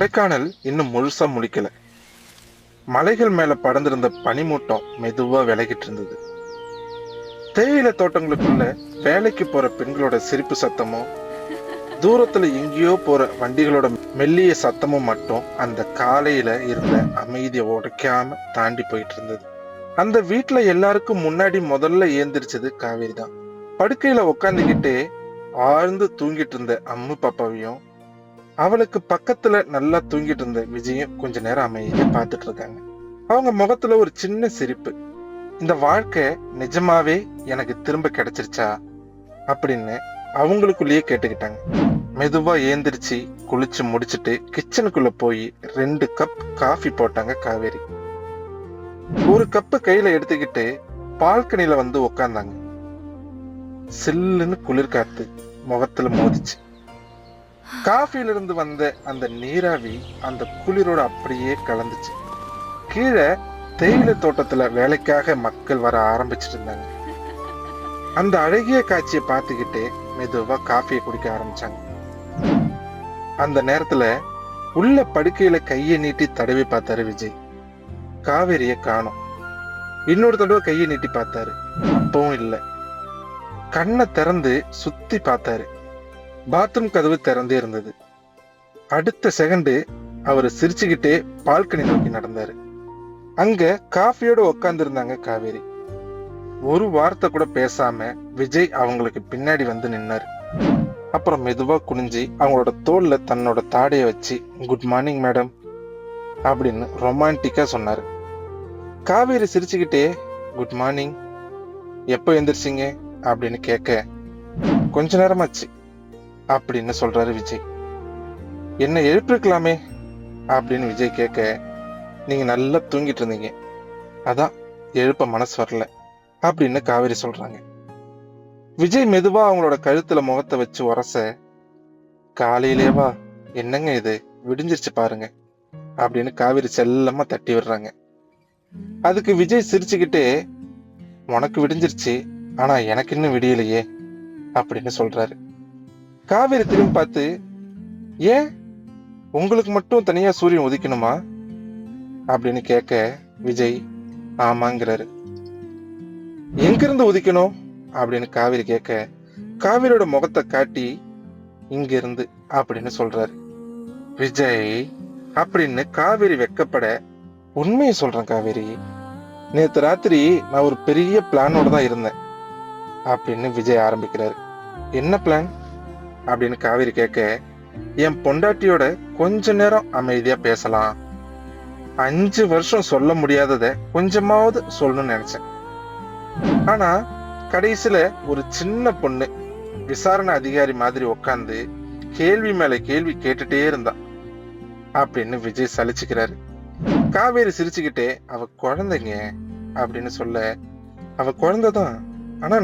கொடைக்கானல் இன்னும் முழுசா முழிக்கல. மலைகள் மேல படர்ந்திருந்த பனிமூட்டம் மெதுவா விலகிட்டு இருந்தது. தேயிலை தோட்டங்களுக்குள்ள வேலைக்கு போற பெண்களோட சிரிப்பு சத்தமும், தூரத்துல எங்கேயோ போற வண்டிகளோட மெல்லிய சத்தமும் மட்டும் அந்த காலையில இருந்த அமைதியை உடைக்காம தாண்டி போயிட்டு இருந்தது. அந்த வீட்டுல எல்லாருக்கும் முன்னாடி முதல்ல ஏந்திரிச்சது காவேரி தான். படுக்கையில உக்காந்துக்கிட்டே ஆழ்ந்து தூங்கிட்டு இருந்த அம்மு பாப்பாவையும், அவளுக்கு பக்கத்துல நல்லா தூங்கிட்டு இருந்த விஜயும் கொஞ்ச நேரம் அமைதியா பார்த்துட்டு இருக்காங்க. அவங்க முகத்துல ஒரு சின்ன சிரிப்பு. இந்த வாழ்க்கை நிஜமாவே எனக்கு திரும்ப கிடைச்சிருச்சா அப்படின்னு அவங்களுக்குள்ளேயே கேட்டுக்கிட்டாங்க. மெதுவா ஏந்திரிச்சு குளிச்சு முடிச்சுட்டு கிச்சனுக்குள்ள போய் 2 கப் காஃபி போட்டாங்க காவேரி. ஒரு கப்பு கையில எடுத்துக்கிட்டு பால்கனில வந்து உக்காந்தாங்க. சில்லுன்னு குளிர்காத்து முகத்துல மோதிச்சு. காஃபில இருந்து வந்த அந்த நீராவி அந்த குளிரோட அப்படியே கலந்துச்சு. கீழே தேயிலை தோட்டத்துல வேலைக்காக மக்கள் வர ஆரம்பிச்சிட்டு இருந்தாங்க. அந்த அழகிய காட்சியை பார்த்துக்கிட்டு மெதுவா காஃபியை குடிக்க ஆரம்பிச்சாங்க. அந்த நேரத்துல உள்ள படுக்கையில கையை நீட்டி தடவி பார்த்தாரு விஜய். காவேரிய காணோம். இன்னொரு தடவை கையை நீட்டி பார்த்தாரு. அப்பவும் இல்ல. கண்ணை திறந்து சுத்தி பார்த்தாரு. பாத்ரூம் கதவு திறந்தே இருந்தது. அடுத்த செகண்ட் அவர் சிரிச்சுக்கிட்டே பால்கனி நோக்கி நடந்தாரு. அங்க காஃபியோட உட்கார்ந்து இருந்தாங்க காவேரி. ஒரு வார்த்தை கூட பேசாம விஜய் அவங்களுக்கு பின்னாடி வந்து நின்னாரு. அப்புறம் மெதுவா குனிஞ்சி அவங்களோட தோல்ல தன்னோட தாடைய வச்சு குட் மார்னிங் மேடம் அப்படின்னு ரொமான்டிக்கா சொன்னாரு. காவேரி சிரிச்சுக்கிட்டே குட் மார்னிங், எப்போ எந்திரிச்சிங்க அப்படின்னு கேட்க கொஞ்ச நேரமாச்சு அப்படின்னு சொல்றாரு விஜய். என்ன எழுப்பிருக்கலாமே அப்படின்னு விஜய் கேட்க நீங்க நல்லா தூங்கிட்டு இருந்தீங்க, அதான் எழுப்ப மனசு வரல அப்படின்னு காவேரி சொல்றாங்க. விஜய் மெதுவா அவங்களோட கழுத்துல முகத்தை வச்சு உரச காலையிலேவா, என்னங்க இது விடிஞ்சிருச்சு பாருங்க அப்படின்னு காவேரி செல்லமா தட்டி விடுறாங்க. அதுக்கு விஜய் சிரிச்சுக்கிட்டே உனக்கு விடிஞ்சிருச்சு, ஆனா எனக்கு இன்னும் விடியலையே அப்படின்னு சொல்றாரு. காவேரி திரும்பி பார்த்து ஏன் உங்களுக்கு மட்டும் தனியா சூரியன் உதிக்கணுமா அப்படின்னு கேட்க விஜய் ஆமாங்கிறாரு. எங்கிருந்து உதிக்கணும் அப்படின்னு காவேரி கேட்க காவேரியோட முகத்தை காட்டி இங்க இருந்து அப்படின்னு சொல்றாரு. விஜய் அப்படின்னு காவேரி வெக்கப்பட உண்மையை சொல்றேன் காவேரி, நேத்து ராத்திரி நான் ஒரு பெரிய பிளானோட தான் இருந்தேன் அப்படின்னு விஜய் ஆரம்பிக்கிறாரு. என்ன பிளான் அப்படின்னு காவேரி கேட்க என் பொண்டாட்டியோட கொஞ்ச நேரம் அமைதியா பேசலாம், 5 வருஷம் சொல்ல முடியாதத கொஞ்சமாவது சொல்லணும்னு நினைச்சேன். ஆனா கடைசியில ஒரு சின்ன பொண்ணு விசாரணை அதிகாரி மாதிரி உட்காந்து கேள்வி மேல கேள்வி கேட்டுட்டே இருந்தா அப்படின்னு விஜய் சலிச்சுக்கிறாரு. காவேரி சிரிச்சுக்கிட்டே அவ குழந்தைங்க அப்படின்னு சொல்ல அவ குழந்தைதான், ஆனா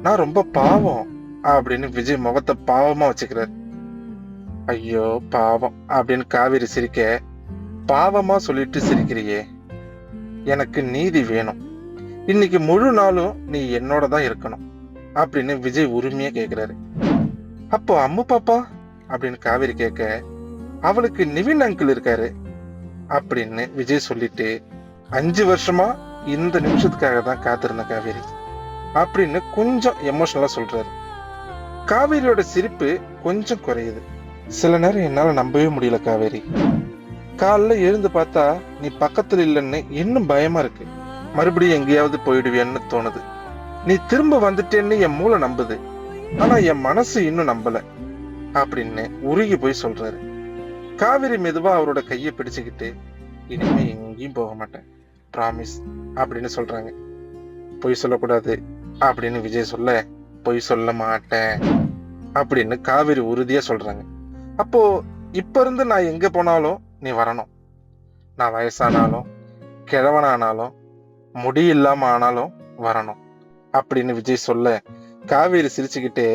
நான் ரொம்ப பாவம் அப்படின்னு விஜய் முகத்தை பாவமா வச்சுக்கிறாரு. ஐயோ பாவம் அப்படின்னு காவேரி சிரிக்க பாவமா சொல்லிட்டு சிரிக்கிறியே, எனக்கு நீதி வேணும், இன்னைக்கு முழு நாளும் நீ என்னோட தான் இருக்கணும் அப்படின்னு விஜய் உரிமையா கேக்குறாரு. அப்போ அம்மு பாப்பா அப்படின்னு காவேரி கேட்க அவளுக்கு நிவின் அங்கிள் இருக்காரு அப்படின்னு விஜய் சொல்லிட்டு 5 வருஷமா இந்த நிமிஷத்துக்காக தான் காத்திருந்த காவேரி அப்படின்னு கொஞ்சம் எமோஷனலா சொல்றாரு. காவேரியோட சிரிப்பு கொஞ்சம் குறையுது. சில நேரம் என்னால நம்பவே முடியல காவேரி, காலைல எழுந்து பார்த்தா நீ பக்கத்துல இல்லைன்னு இன்னும் பயமா இருக்கு, மறுபடியும் எங்கேயாவது போயிடுவேன்னு தோணுது, நீ திரும்ப வந்துட்டேன்னு என் மூளை நம்புது, ஆனா என் மனசு இன்னும் நம்பல அப்படின்னு உருகி போய் சொல்றாரு. காவேரி மெதுவா அவரோட கையை பிடிச்சுக்கிட்டு இனிமே எங்கேயும் போக மாட்டேன் பிராமிஸ் அப்படின்னு சொல்றாங்க. பொய் சொல்லக்கூடாது அப்படின்னு விஜய் சொல்ல பொய் சொல்ல மாட்டேன் அப்படின்னு காவேரி உறுதியா சொல்றாங்க. அப்போ இப்ப இருந்து நான் எங்க போனாலும் நீ வரணும், நான் வயசானாலும் கிழவனானாலும் முடி இல்லாம ஆனாலும் வரணும் அப்படின்னு விஜய் சொல்ல காவேரி சிரிச்சுக்கிட்டே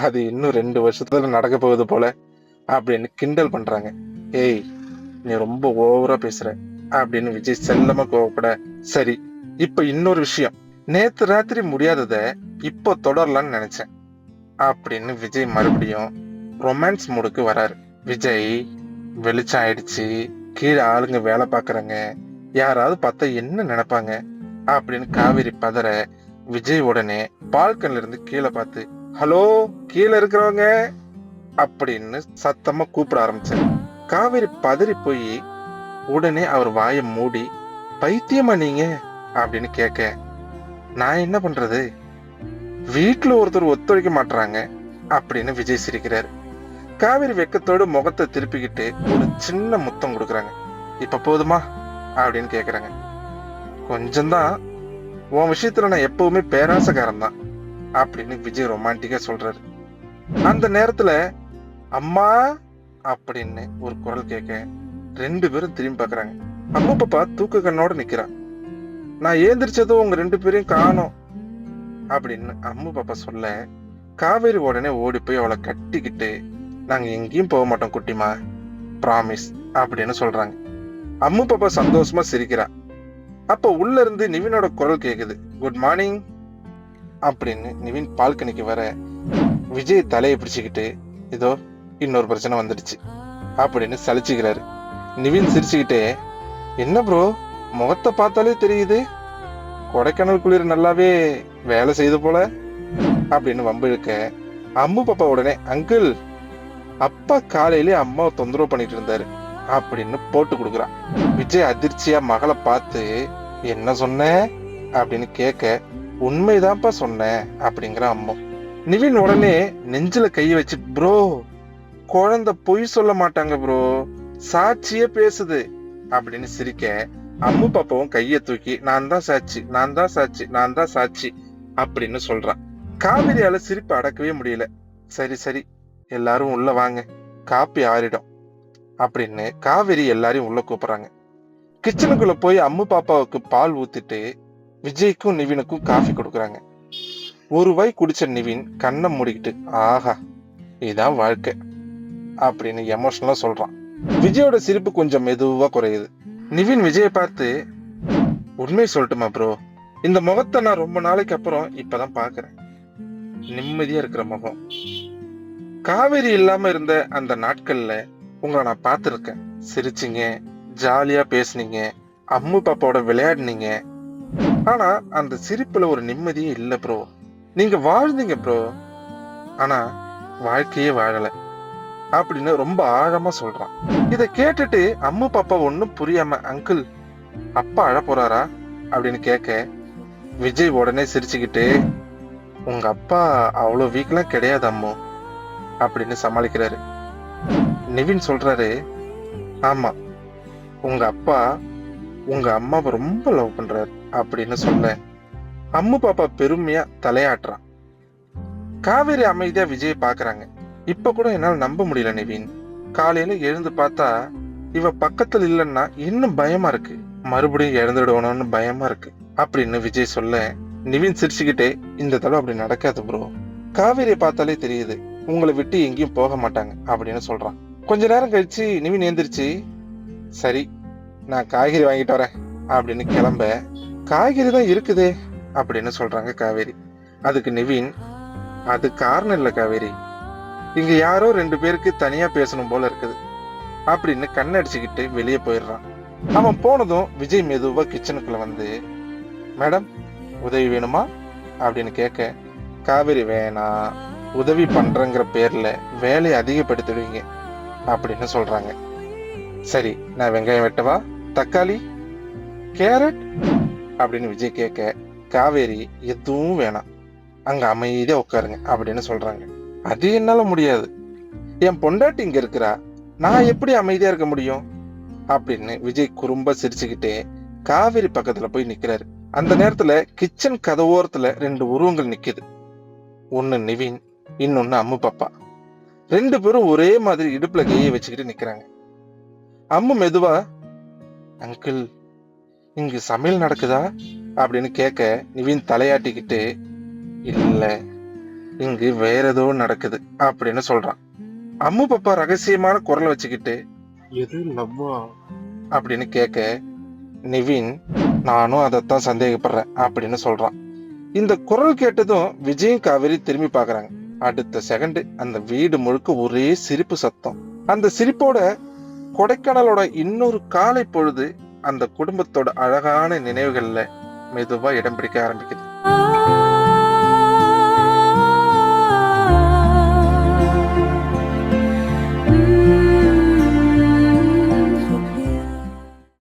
அது இன்னும் 2 வருஷத்துல நடக்க போகுது போல அப்படின்னு கிண்டல் பண்றாங்க. ஏய் நீ ரொம்ப ஓவரா பேசுற அப்படின்னு விஜய் செல்லமா கோவப்பட சரி இப்ப இன்னொரு விஷயம், நேத்து ராத்திரி முடியாதத இப்போ தொடரலான்னு நினைச்சேன் அப்படின்னு விஜய் மறுபடியும் ரொமான்ஸ் மூடுக்கு வராரு. விஜய் வெளிச்சம் ஆயிடுச்சு, கீழே ஆளுங்க வேலை பாக்குறாங்க, யாராவது பார்த்தா என்ன நினைப்பாங்க அப்படின்னு காவேரி பதற, விஜய் உடனே பால்கன்ல இருந்து கீழே பார்த்து, ஹலோ, கீழே இருக்கிறவங்க அப்படின்னு சத்தமா கூப்பிட ஆரம்பிச்சாரு. காவேரி பதறி போய் உடனே அவர் வாயை மூடி, பைத்தியமா நீங்க அப்படின்னு கேட்க, நான் என்ன பண்றது, வீட்டுல ஒருத்தர் ஒத்துழைக்க மாட்டாங்க அப்படின்னு விஜய் சிரிக்கிறாரு. காவேரி வெக்கத்தோடு முகத்தை திருப்பிக்கிட்டு ஒரு சின்ன முத்தம் கொடுக்குறாங்க. இப்ப போதுமா அப்படின்னு கேக்குறாங்க. கொஞ்சம்தான், உன் விஷயத்துல நான் எப்பவுமே பேராசக்காரன் தான் அப்படின்னு விஜய் ரொமான்டிக்கா சொல்றாரு. அந்த நேரத்துல அம்மா அப்படின்னு ஒரு குரல் கேட்க 2 பேரும் திரும்பி பாக்குறாங்க. அம்மா பாப்பா தூக்க கண்ணோட நிக்கிறான். நான் ஏந்திரிச்சதும் உங்க 2 பேரையும் காணோம் அப்படின்னு அம்மு பாப்பா சொல்ல, காவேரி உடனே ஓடி போய் அவளை கட்டிக்கிட்டு, நாங்க எங்கேயும் போக மாட்டோம் குட்டிமா, பிராமிஸ் அப்படின்னு சொல்றாங்க. அம்மு பாப்பா சந்தோஷமா சிரிக்கிறா. அப்ப உள்ள இருந்து நிவினோட குரல் கேக்குது, குட் மார்னிங் அப்படின்னு. நிவின் பால்கனிக்கு வர விஜய் தலையை பிடிச்சுக்கிட்டு, இதோ இன்னொரு பிரச்சனை வந்துடுச்சு அப்படின்னு சலிச்சுக்கிறாரு. நிவின் சிரிச்சுக்கிட்டே, என்ன ப்ரோ, முகத்தை பார்த்தாலே தெரியுது கொடைக்கானல் குளிர் நல்லாவே வேலை செய்து போல அப்படின்னு வம்பிழுக்க, அம்மு பாப்பா உடனே, அங்கிள், அப்பா காலையிலே அம்மாவை தொந்தரவு பண்ணிட்டு இருந்தாரு அப்படின்னு போட்டு கொடுக்குறான். விஜய் அதிர்ச்சியா மகளை பார்த்து, என்ன சொன்ன அப்படின்னு கேட்க, உண்மைதான்ப்பா சொன்னேன் அப்படிங்கிற அம்மா. நிவின் உடனே நெஞ்சில கைய வச்சு, ப்ரோ, குழந்தை பொய் சொல்ல மாட்டாங்க ப்ரோ, சாட்சியே பேசுது அப்படின்னு சிரிக்க, அம்மு பாப்பாவும் கைய தூக்கி, நான் தான் சாட்சி, நான் தான் சாட்சி, நான் தான் சாட்சி அப்படின்னு சொல்றான். காவிரியால சிரிப்பு அடக்கவே முடியல. சரி சரி, எல்லாரும் உள்ள வாங்க, காப்பி ஆறிடும் அப்படின்னு காவேரி எல்லாரையும் உள்ள கூப்பிடுறாங்க. கிச்சனுக்குள்ள போய் அம்மு பாப்பாவுக்கு பால் ஊத்திட்டு விஜய்க்கும் நிவினுக்கும் காஃபி கொடுக்குறாங்க. ஒரு வாய் குடிச்ச நிவின் கண்ணை மூடிக்கிட்டு, ஆஹா, இதான் வாழ்க்கை அப்படின்னு எமோஷனலா சொல்றான். விஜயோட சிரிப்பு கொஞ்சம் மெதுவா குறையுது. நிவின் விஜயை பார்த்து, உண்மையை சொல்லட்டுமா ப்ரோ, இந்த முகத்தை நான் ரொம்ப நாளைக்கு அப்புறம் இப்பதான் பாக்குறேன். நிம்மதியா இருக்கிற முகம். காவேரி இல்லாம இருந்த அந்த நாட்கள்ல உங்களை நான் பார்த்திருக்கேன். சிரிச்சிங்க, ஜாலியா பேசுனீங்க, அம்மு பாப்பாவோட விளையாடுனீங்க. ஆனா அந்த சிரிப்புல ஒரு நிம்மதியே இல்ல ப்ரோ. நீங்க வாழ்ந்தீங்க ப்ரோ, ஆனா வாழ்க்கையே வாழல அப்படின்னு ரொம்ப ஆழமா சொல்றான். இத கேட்டுட்டு அம்மு பாப்பா ஒண்ணும் புரியாம, அங்கிள், அப்பா அழ போறாரா அப்படின்னு கேட்க, விஜய் உடனே சிரிச்சுக்கிட்டு, உங்க அப்பா அவ்வளவு வீக்லாம் கிடையாது அம்மு அப்படின்னு சமாளிக்கிறாரு. நிவின் சொல்றாரு, ஆமா, உங்க அப்பா உங்க அம்மாவை ரொம்ப லவ் பண்றாரு அப்படின்னு சொல்ல, அம்மு பாப்பா பெருமையா தலையாட்டுறான். காவேரி அமைதியா விஜய் பாக்குறாங்க. இப்ப கூட என்னால நம்ப முடியல நிவின். காலையில எழுந்து பார்த்தா இவ பக்கத்துல இல்லைன்னா இன்னும் பயமா இருக்கு, மறுபடியும் இழந்துடுவோம்னு பயமா இருக்கு அப்படின்னு விஜய் சொல்ல, நிவின் சிரிச்சுக்கிட்டே, இந்த தடவை அப்படி நடக்காது ப்ரோ, காவேரியை பார்த்தாலே தெரியுது உங்களை விட்டு எங்கேயும் போக மாட்டாங்க அப்படின்னு சொல்றான். கொஞ்ச நேரம் கழிச்சு நிவின் எந்திரிச்சு, சரி, நான் காய்கறி வாங்கிட்டு வரேன் அப்படின்னு கிளம்ப, காய்கறி தான் இருக்குதே அப்படின்னு சொல்றாங்க காவேரி. அதுக்கு நிவின், அது காரணம் இல்ல காவேரி, இங்க யாரோ 2 பேருக்கு தனியா பேசணும் போல இருக்குது அப்படின்னு கண்ணடிச்சுக்கிட்டு வெளியே போயிடுறான். அவன் போனதும் விஜய் மெதுவா கிச்சனுக்குள்ள வந்து, மேடம், உதவி வேணுமா அப்படின்னு கேட்க, காவேரி, வேணாம், உதவி பண்றங்கிற பேர்ல வேலையை அதிகப்படுத்திடுவீங்க அப்படின்னு சொல்றாங்க. சரி, நான் வெங்காயம் வெட்டவா, தக்காளி, கேரட் அப்படின்னு விஜய் கேட்க, காவேரி, எதுவும் வேணாம், அங்க அமைதியா உட்காருங்க அப்படின்னு சொல்றாங்க. அது என்னால முடியாது, என் பொண்டாட்டி இங்க இருக்கிறா, நான் எப்படி அமைதியா இருக்க முடியும் அப்படின்னு விஜய் குறும்பா சிரிச்சுக்கிட்டே காவேரி பக்கத்துல போய் நிக்கிறாரு. அந்த நேரத்துல கிச்சன் கதவோரத்துல 2 உருவங்கள் நிக்குது. ஒன்னு நிவின், இன்னொன்னு அம்மு பாப்பா. 2 பேரும் ஒரே மாதிரி இடுப்புல கையை வச்சுக்கிட்டு நிக்கிறாங்க. அம்மு மெதுவா, அங்கிள், இங்கு சமையல் நடக்குதா அப்படின்னு கேட்க, நிவின் தலையாட்டிக்கிட்டு, இல்ல, இங்கு வேற ஏதோ நடக்குது அப்படின்னு சொல்றான். அம்மு பாப்பா ரகசியமான குரலை வச்சுக்கிட்டு, எது லவ்வா அப்படின்னு கேட்க, நிவின், நானும் அதைத்தான் சந்தேகப்படுறேன் அப்படின்னு சொல்றான். இந்த குரல் கேட்டதும் விஜயும் காவேரி திரும்பி பாக்குறாங்க. அடுத்த செகண்ட் அந்த வீடு முழுக்க ஒரே சிரிப்பு சத்தம். அந்த சிரிப்போட கொடைக்கானலோட இன்னொரு காலை பொழுது அந்த குடும்பத்தோட அழகான நினைவுகள்ல மெதுவா இடம் பிடிக்க ஆரம்பிக்குது.